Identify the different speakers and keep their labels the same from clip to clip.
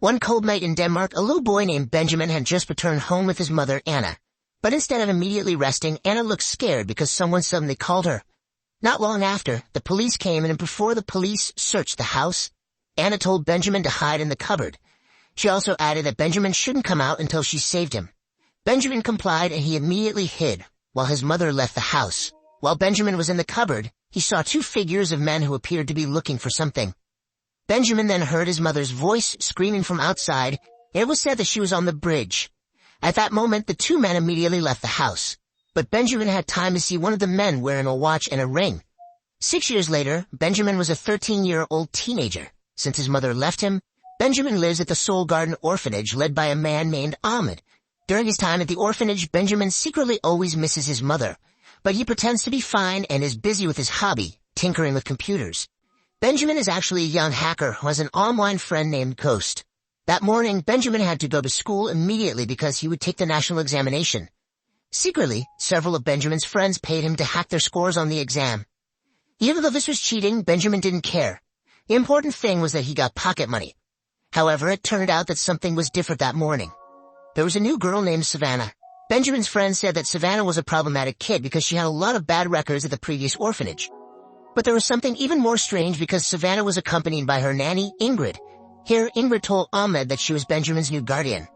Speaker 1: One cold night in Denmark, a little boy named Benjamin had just returned home with his mother, Anna. But instead of immediately resting, Anna looked scared because someone suddenly called her. Not long after, the police came, and before the police searched the house, Anna told Benjamin to hide in the cupboard. She also added that Benjamin shouldn't come out until she saved him. Benjamin complied, and he immediately hid, while his mother left the house. While Benjamin was in the cupboard, he saw two figures of men who appeared to be looking for something. Benjamin then heard his mother's voice screaming from outside. It was said that she was on the bridge. At that moment, the two men immediately left the house. But Benjamin had time to see one of the men wearing a watch and a ring. 6 years later, Benjamin was a 13-year-old teenager. Since his mother left him, Benjamin lives at the Soul Garden orphanage led by a man named Ahmed. During his time at the orphanage, Benjamin secretly always misses his mother, but he pretends to be fine and is busy with his hobby, tinkering with computers. Benjamin is actually a young hacker who has an online friend named Ghost. That morning, Benjamin had to go to school immediately because he would take the national examination. Secretly, several of Benjamin's friends paid him to hack their scores on the exam. Even though this was cheating, Benjamin didn't care. The important thing was that he got pocket money. However, it turned out that something was different that morning. There was a new girl named Savannah. Benjamin's friends said that Savannah was a problematic kid because she had a lot of bad records at the previous orphanage. But there was something even more strange because Savannah was accompanied by her nanny, Ingrid. Here, Ingrid told Ahmed that she was Benjamin's new guardian.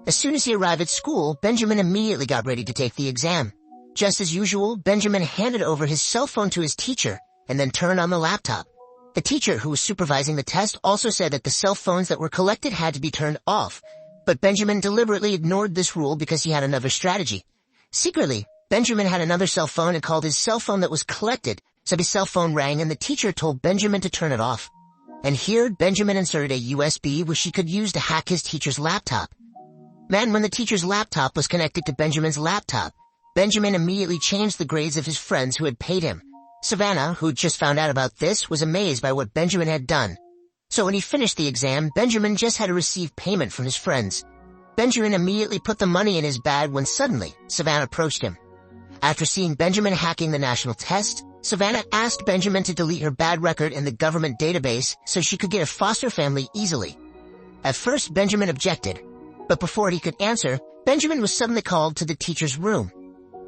Speaker 1: As soon as he arrived at school, Benjamin immediately got ready to take the exam. Just as usual, Benjamin handed over his cell phone to his teacher and then turned on the laptop. The teacher, who was supervising the test, also said that the cell phones that were collected had to be turned off. But Benjamin deliberately ignored this rule because he had another strategy. Secretly, Benjamin had another cell phone and called his cell phone that was collected, so his cell phone rang and the teacher told Benjamin to turn it off. And here, Benjamin inserted a USB which he could use to hack his teacher's laptop. When the teacher's laptop was connected to Benjamin's laptop, Benjamin immediately changed the grades of his friends who had paid him. Savannah, who just found out about this, was amazed by what Benjamin had done. So when he finished the exam, Benjamin just had to receive payment from his friends. Benjamin immediately put the money in his bag when suddenly Savannah approached him. After seeing Benjamin hacking the national test, Savannah asked Benjamin to delete her bad record in the government database so she could get a foster family easily. At first, Benjamin objected, but before he could answer, Benjamin was suddenly called to the teacher's room.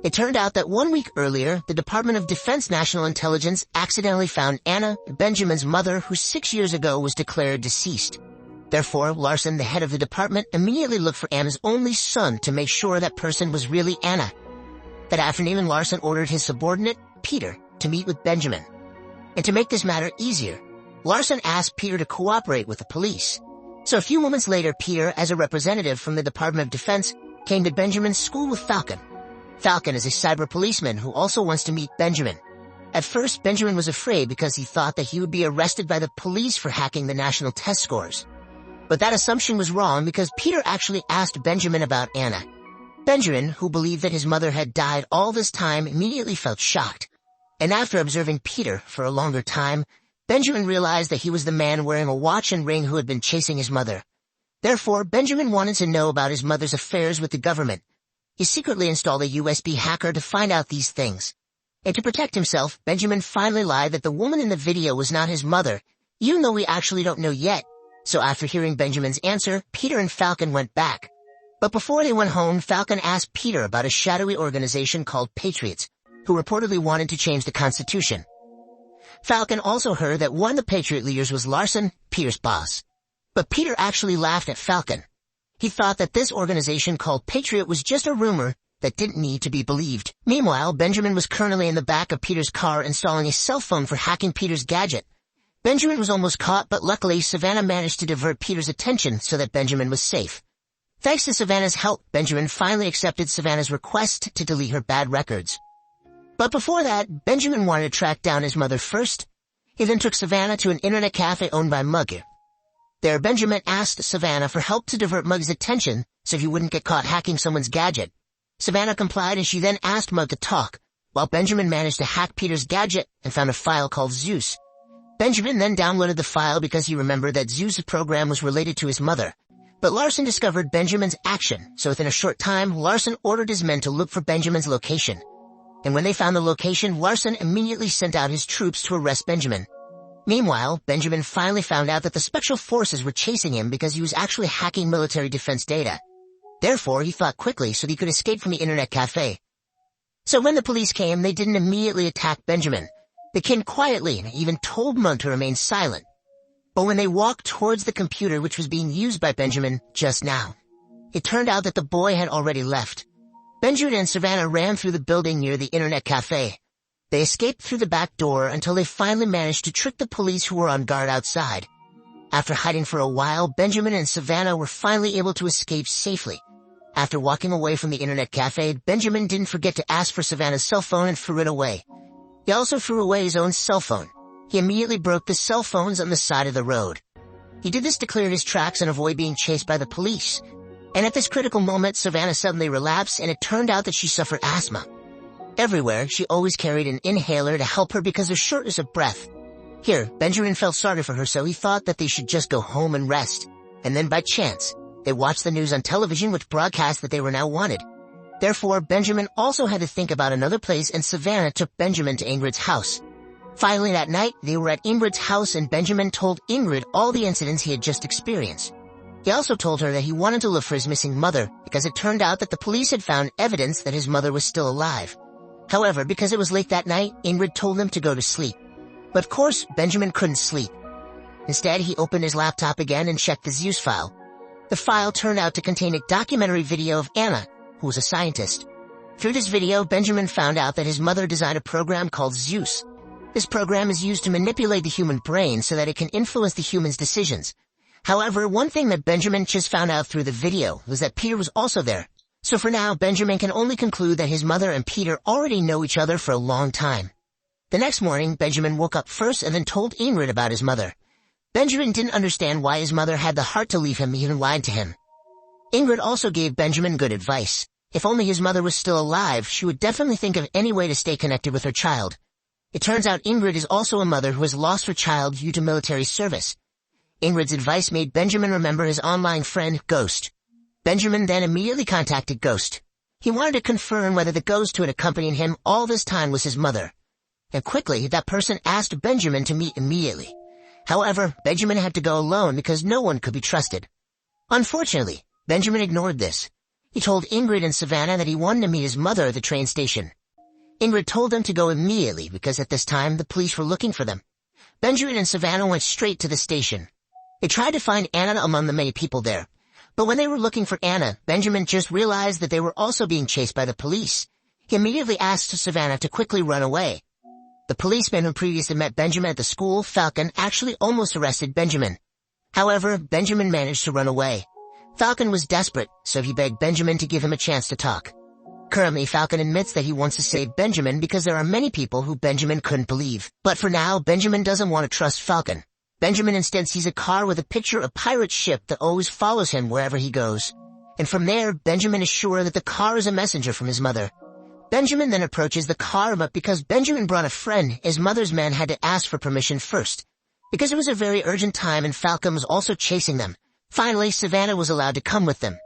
Speaker 1: It turned out that 1 week earlier, the Department of Defense National Intelligence accidentally found Anna, Benjamin's mother, who 6 years ago was declared deceased. Therefore, Larson, the head of the department, immediately looked for Anna's only son to make sure that person was really Anna. That afternoon, Larson ordered his subordinate, Peter, to meet with Benjamin. And to make this matter easier, Larson asked Peter to cooperate with the police. So a few moments later, Peter, as a representative from the Department of Defense, came to Benjamin's school with Falcon. Falcon is a cyber policeman who also wants to meet Benjamin. At first, Benjamin was afraid because he thought that he would be arrested by the police for hacking the national test scores. But that assumption was wrong because Peter actually asked Benjamin about Anna. Benjamin, who believed that his mother had died all this time, immediately felt shocked. And after observing Peter for a longer time, Benjamin realized that he was the man wearing a watch and ring who had been chasing his mother. Therefore, Benjamin wanted to know about his mother's affairs with the government. He secretly installed a USB hacker to find out these things. And to protect himself, Benjamin finally lied that the woman in the video was not his mother, even though we actually don't know yet. So after hearing Benjamin's answer, Peter and Falcon went back. But before they went home, Falcon asked Peter about a shadowy organization called Patriots, who reportedly wanted to change the Constitution. Falcon also heard that one of the Patriot leaders was Larson, Peter's boss. But Peter actually laughed at Falcon. He thought that this organization called Patriot was just a rumor that didn't need to be believed. Meanwhile, Benjamin was currently in the back of Peter's car installing a cell phone for hacking Peter's gadget. Benjamin was almost caught, but luckily Savannah managed to divert Peter's attention so that Benjamin was safe. Thanks to Savannah's help, Benjamin finally accepted Savannah's request to delete her bad records. But before that, Benjamin wanted to track down his mother first. He then took Savannah to an internet cafe owned by Mugger. There, Benjamin asked Savannah for help to divert Mug's attention so he wouldn't get caught hacking someone's gadget. Savannah complied, and she then asked Mug to talk, while Benjamin managed to hack Peter's gadget and found a file called Zeus. Benjamin then downloaded the file because he remembered that Zeus' program was related to his mother. But Larson discovered Benjamin's action, so within a short time, Larson ordered his men to look for Benjamin's location. And when they found the location, Larson immediately sent out his troops to arrest Benjamin. Meanwhile, Benjamin finally found out that the special forces were chasing him because he was actually hacking military defense data. Therefore, he thought quickly so that he could escape from the internet cafe. So when the police came, they didn't immediately attack Benjamin. They came quietly and even told Mug to remain silent. But when they walked towards the computer which was being used by Benjamin just now, it turned out that the boy had already left. Benjamin and Savannah ran through the building near the internet cafe. They escaped through the back door until they finally managed to trick the police who were on guard outside. After hiding for a while, Benjamin and Savannah were finally able to escape safely. After walking away from the internet cafe, Benjamin didn't forget to ask for Savannah's cell phone and threw it away. He also threw away his own cell phone. He immediately broke the cell phones on the side of the road. He did this to clear his tracks and avoid being chased by the police. And at this critical moment, Savannah suddenly relapsed, and it turned out that she suffered asthma. Everywhere, she always carried an inhaler to help her because of shortness of breath. Here, Benjamin felt sorry for her, so he thought that they should just go home and rest. And then by chance, they watched the news on television which broadcast that they were now wanted. Therefore, Benjamin also had to think about another place, and Savannah took Benjamin to Ingrid's house. Finally that night, they were at Ingrid's house, and Benjamin told Ingrid all the incidents he had just experienced. He also told her that he wanted to look for his missing mother because it turned out that the police had found evidence that his mother was still alive. However, because it was late that night, Ingrid told him to go to sleep. But of course, Benjamin couldn't sleep. Instead, he opened his laptop again and checked the Zeus file. The file turned out to contain a documentary video of Anna, who was a scientist. Through this video, Benjamin found out that his mother designed a program called Zeus. This program is used to manipulate the human brain so that it can influence the human's decisions. However, one thing that Benjamin just found out through the video was that Peter was also there. So for now, Benjamin can only conclude that his mother and Peter already know each other for a long time. The next morning, Benjamin woke up first and then told Ingrid about his mother. Benjamin didn't understand why his mother had the heart to leave him and even lied to him. Ingrid also gave Benjamin good advice. If only his mother was still alive, she would definitely think of any way to stay connected with her child. It turns out Ingrid is also a mother who has lost her child due to military service. Ingrid's advice made Benjamin remember his online friend, Ghost. Benjamin then immediately contacted Ghost. He wanted to confirm whether the ghost who had accompanied him all this time was his mother. And quickly, that person asked Benjamin to meet immediately. However, Benjamin had to go alone because no one could be trusted. Unfortunately, Benjamin ignored this. He told Ingrid and Savannah that he wanted to meet his mother at the train station. Ingrid told him to go immediately because at this time the police were looking for them. Benjamin and Savannah went straight to the station. They tried to find Anna among the many people there. But when they were looking for Anna, Benjamin just realized that they were also being chased by the police. He immediately asked Savannah to quickly run away. The policeman who previously met Benjamin at the school, Falcon, actually almost arrested Benjamin. However, Benjamin managed to run away. Falcon was desperate, so he begged Benjamin to give him a chance to talk. Currently, Falcon admits that he wants to save Benjamin because there are many people who Benjamin couldn't believe. But for now, Benjamin doesn't want to trust Falcon. Benjamin instead sees a car with a picture of a pirate ship that always follows him wherever he goes. And from there, Benjamin is sure that the car is a messenger from his mother. Benjamin then approaches the car, but because Benjamin brought a friend, his mother's men had to ask for permission first. Because it was a very urgent time and Falcon was also chasing them. Finally, Savannah was allowed to come with them.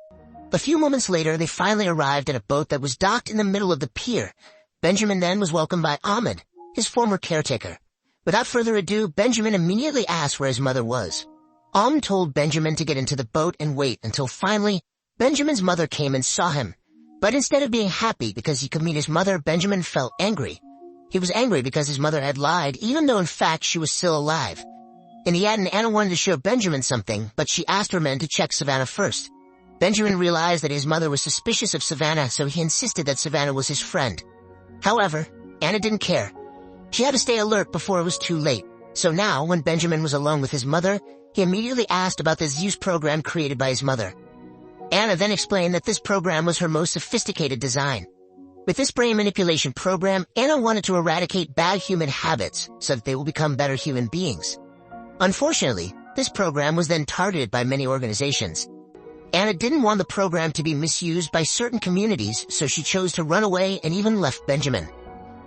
Speaker 1: A few moments later, they finally arrived at a boat that was docked in the middle of the pier. Benjamin then was welcomed by Ahmed, his former caretaker. Without further ado, Benjamin immediately asked where his mother was. Ahmed told Benjamin to get into the boat and wait until finally, Benjamin's mother came and saw him. But instead of being happy because he could meet his mother, Benjamin felt angry. He was angry because his mother had lied, even though in fact she was still alive. In the end, Anna wanted to show Benjamin something, but she asked her men to check Savannah first. Benjamin realized that his mother was suspicious of Savannah, so he insisted that Savannah was his friend. However, Anna didn't care. She had to stay alert before it was too late. So now, when Benjamin was alone with his mother, he immediately asked about the Zeus program created by his mother. Anna then explained that this program was her most sophisticated design. With this brain manipulation program, Anna wanted to eradicate bad human habits so that they will become better human beings. Unfortunately, this program was then targeted by many organizations. Anna didn't want the program to be misused by certain communities, so she chose to run away and even left Benjamin.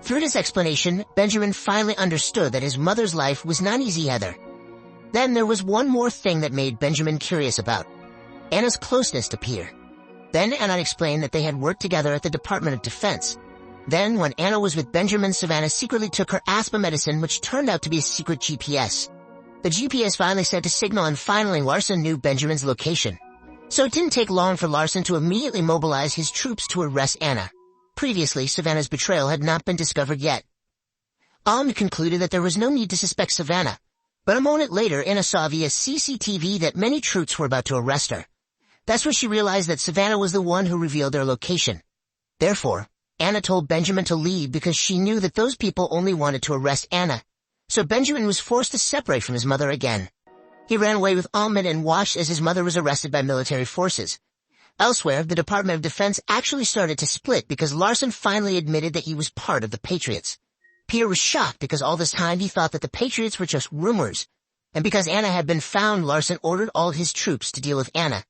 Speaker 1: Through this explanation, Benjamin finally understood that his mother's life was not easy either. Then there was one more thing that made Benjamin curious about Anna's closeness to Peter. Then Anna explained that they had worked together at the Department of Defense. Then, when Anna was with Benjamin, Savannah secretly took her asthma medicine, which turned out to be a secret GPS. The GPS finally sent a signal, and finally Larson knew Benjamin's location. So it didn't take long for Larson to immediately mobilize his troops to arrest Anna. Previously, Savannah's betrayal had not been discovered yet. Alm concluded that there was no need to suspect Savannah, but a moment later Anna saw via CCTV that many troops were about to arrest her. That's when she realized that Savannah was the one who revealed their location. Therefore, Anna told Benjamin to leave because she knew that those people only wanted to arrest Anna. So Benjamin was forced to separate from his mother again. He ran away with Almond and watched as his mother was arrested by military forces. Elsewhere, the Department of Defense actually started to split because Larson finally admitted that he was part of the Patriots. Peter was shocked because all this time he thought that the Patriots were just rumors. And because Anna had been found, Larson ordered all his troops to deal with Anna.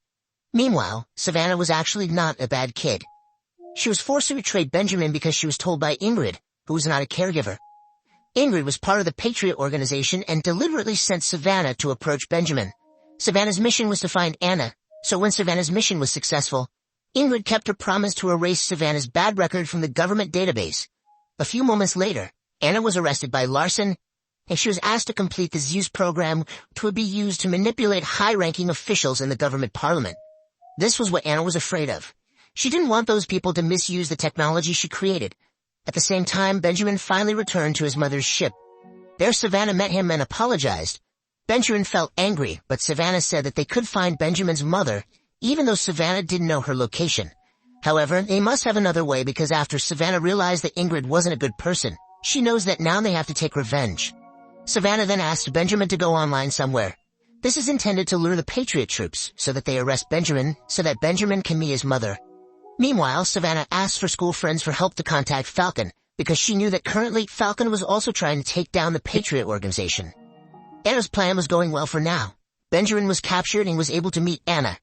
Speaker 1: Meanwhile, Savannah was actually not a bad kid. She was forced to betray Benjamin because she was told by Ingrid, who was not a caregiver. Ingrid was part of the Patriot organization and deliberately sent Savannah to approach Benjamin. Savannah's mission was to find Anna, so when Savannah's mission was successful, Ingrid kept her promise to erase Savannah's bad record from the government database. A few moments later, Anna was arrested by Larson, and she was asked to complete the Zeus program, which would be used to manipulate high-ranking officials in the government parliament. This was what Anna was afraid of. She didn't want those people to misuse the technology she created. At the same time, Benjamin finally returned to his mother's ship. There Savannah met him and apologized. Benjamin felt angry, but Savannah said that they could find Benjamin's mother, even though Savannah didn't know her location. However, they must have another way because after Savannah realized that Ingrid wasn't a good person, she knows that now they have to take revenge. Savannah then asked Benjamin to go online somewhere. This is intended to lure the Patriot troops so that they arrest Benjamin so that Benjamin can meet his mother. Meanwhile, Savannah asked her school friends for help to contact Falcon because she knew that currently Falcon was also trying to take down the Patriot organization. Anna's plan was going well for now. Benjamin was captured and was able to meet Anna.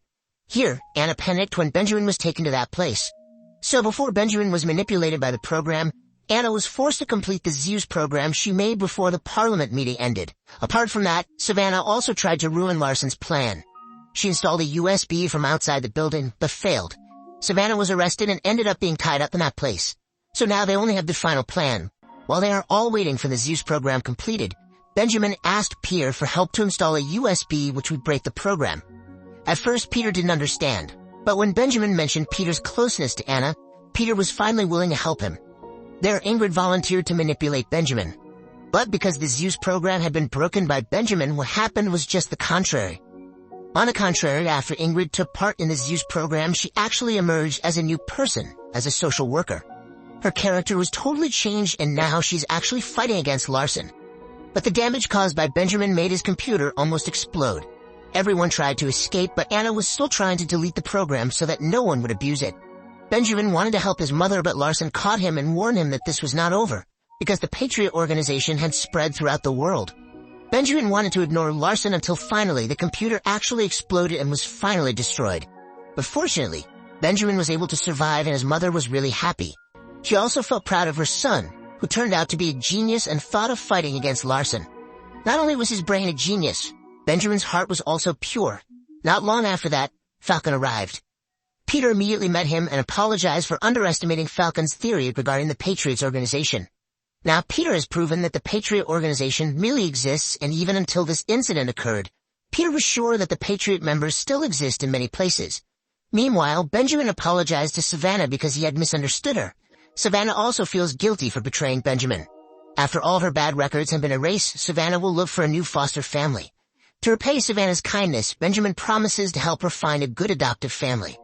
Speaker 1: Here, Anna panicked when Benjamin was taken to that place. So before Benjamin was manipulated by the program, Anna was forced to complete the Zeus program she made before the Parliament meeting ended. Apart from that, Savannah also tried to ruin Larson's plan. She installed a USB from outside the building, but failed. Savannah was arrested and ended up being tied up in that place. So now they only have the final plan. While they are all waiting for the Zeus program completed, Benjamin asked Peter for help to install a USB which would break the program. At first, Peter didn't understand, but when Benjamin mentioned Peter's closeness to Anna, Peter was finally willing to help him. There, Ingrid volunteered to manipulate Benjamin. But because the Zeus program had been broken by Benjamin, what happened was just the contrary. On the contrary, after Ingrid took part in the Zeus program, she actually emerged as a new person, as a social worker. Her character was totally changed and now she's actually fighting against Larson. But the damage caused by Benjamin made his computer almost explode. Everyone tried to escape, but Anna was still trying to delete the program so that no one would abuse it. Benjamin wanted to help his mother, but Larson caught him and warned him that this was not over, because the Patriot organization had spread throughout the world. Benjamin wanted to ignore Larson until finally the computer actually exploded and was finally destroyed. But fortunately, Benjamin was able to survive and his mother was really happy. She also felt proud of her son, who turned out to be a genius and thought of fighting against Larson. Not only was his brain a genius, Benjamin's heart was also pure. Not long after that, Falcon arrived. Peter immediately met him and apologized for underestimating Falcon's theory regarding the Patriots organization. Now, Peter has proven that the Patriot organization really exists, and even until this incident occurred, Peter was sure that the Patriot members still exist in many places. Meanwhile, Benjamin apologized to Savannah because he had misunderstood her. Savannah also feels guilty for betraying Benjamin. After all her bad records have been erased, Savannah will look for a new foster family. To repay Savannah's kindness, Benjamin promises to help her find a good adoptive family.